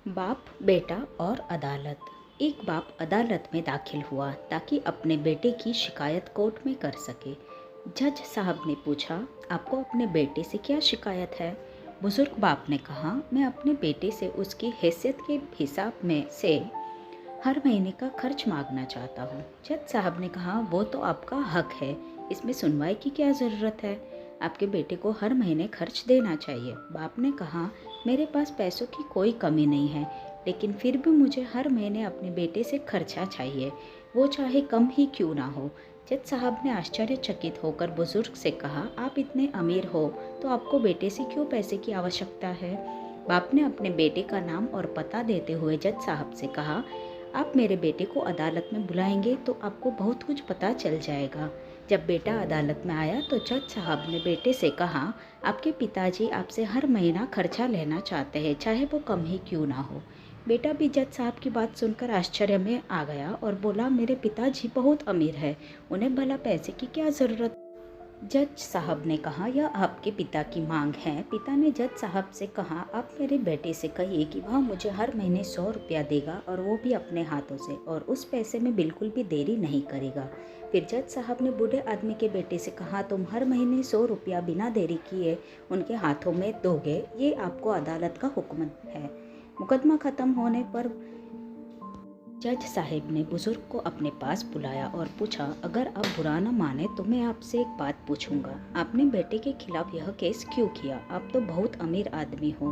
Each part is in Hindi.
बाप, बेटा और अदालत। एक बाप अदालत में दाखिल हुआ ताकि अपने बेटे की शिकायत कोर्ट में कर सके। जज साहब ने पूछा, आपको अपने बेटे से क्या शिकायत है? बुजुर्ग बाप ने कहा, मैं अपने बेटे से उसकी हैसियत के हिसाब में से हर महीने का खर्च मांगना चाहता हूँ। जज साहब ने कहा, वो तो आपका हक है, इसमें सुनवाई की क्या ज़रूरत है? आपके बेटे को हर महीने खर्च देना चाहिए। बाप ने कहा, मेरे पास पैसों की कोई कमी नहीं है, लेकिन फिर भी मुझे हर महीने अपने बेटे से खर्चा चाहिए, वो चाहे कम ही क्यों ना हो। जज साहब ने आश्चर्यचकित होकर बुजुर्ग से कहा, आप इतने अमीर हो तो आपको बेटे से क्यों पैसे की आवश्यकता है? बाप ने अपने बेटे का नाम और पता देते हुए जज साहब से कहा, आप मेरे बेटे को अदालत में बुलाएंगे तो आपको बहुत कुछ पता चल जाएगा। जब बेटा अदालत में आया तो जज साहब ने बेटे से कहा, आपके पिताजी आपसे हर महीना खर्चा लेना चाहते हैं, चाहे वो कम ही क्यों ना हो। बेटा भी जज साहब की बात सुनकर आश्चर्य में आ गया और बोला, मेरे पिताजी बहुत अमीर है, उन्हें भला पैसे की क्या ज़रूरत? जज साहब ने कहा, यह आपके पिता की मांग है। पिता ने जज साहब से कहा, आप मेरे बेटे से कहिए कि वह मुझे हर महीने 100 रुपया देगा और वो भी अपने हाथों से, और उस पैसे में बिल्कुल भी देरी नहीं करेगा। फिर जज साहब ने बूढ़े आदमी के बेटे से कहा, तुम हर महीने 100 रुपया बिना देरी किए उनके हाथों में दोगे, ये आपको अदालत का हुक्म है। मुकदमा खत्म होने पर जज साहब ने बुजुर्ग को अपने पास बुलाया और पूछा, अगर आप बुरा न माने तो मैं आपसे एक बात पूछूंगा। आपने बेटे के खिलाफ यह केस क्यों किया? आप तो बहुत अमीर आदमी हो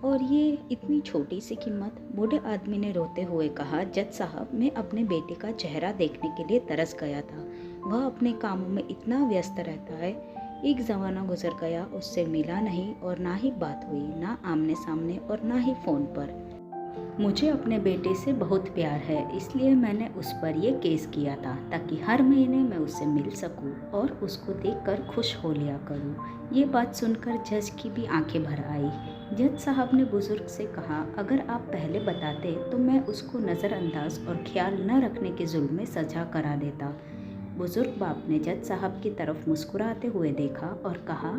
और ये इतनी छोटी सी कीमत। बूढ़े आदमी ने रोते हुए कहा, जज साहब, मैं अपने बेटे का चेहरा देखने के लिए तरस गया था। वह अपने कामों में इतना व्यस्त रहता है। एक ज़माना गुजर गया, उससे मिला नहीं और ना ही बात हुई, ना आमने सामने और ना ही फ़ोन पर। मुझे अपने बेटे से बहुत प्यार है, इसलिए मैंने उस पर यह केस किया था ताकि हर महीने मैं उससे मिल सकूं और उसको देखकर खुश हो लिया करूं। ये बात सुनकर जज की भी आंखें भर आई। जज साहब ने बुजुर्ग से कहा, अगर आप पहले बताते तो मैं उसको नज़रअंदाज और ख्याल न रखने के जुल्म में सजा करा देता। बुजुर्ग बाप ने जज साहब की तरफ मुस्कुराते हुए देखा और कहा,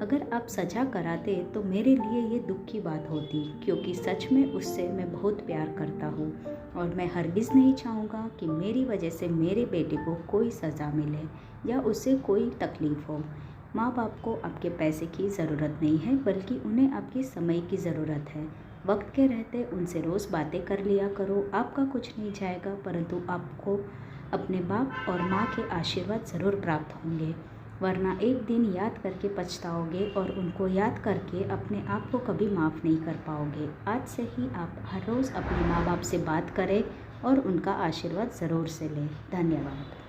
अगर आप सजा कराते तो मेरे लिए ये दुख की बात होती, क्योंकि सच में उससे मैं बहुत प्यार करता हूँ और मैं हरगिज़ नहीं चाहूँगा कि मेरी वजह से मेरे बेटे को कोई सज़ा मिले या उसे कोई तकलीफ़ हो। माँ बाप को आपके पैसे की ज़रूरत नहीं है, बल्कि उन्हें आपके समय की ज़रूरत है। वक्त के रहते उनसे रोज़ बातें कर लिया करो। आपका कुछ नहीं जाएगा, परंतु आपको अपने बाप और माँ के आशीर्वाद ज़रूर प्राप्त होंगे, वरना एक दिन याद करके पछताओगे और उनको याद करके अपने आप को कभी माफ़ नहीं कर पाओगे। आज से ही आप हर रोज़ अपने माँ बाप से बात करें और उनका आशीर्वाद ज़रूर से लें। धन्यवाद।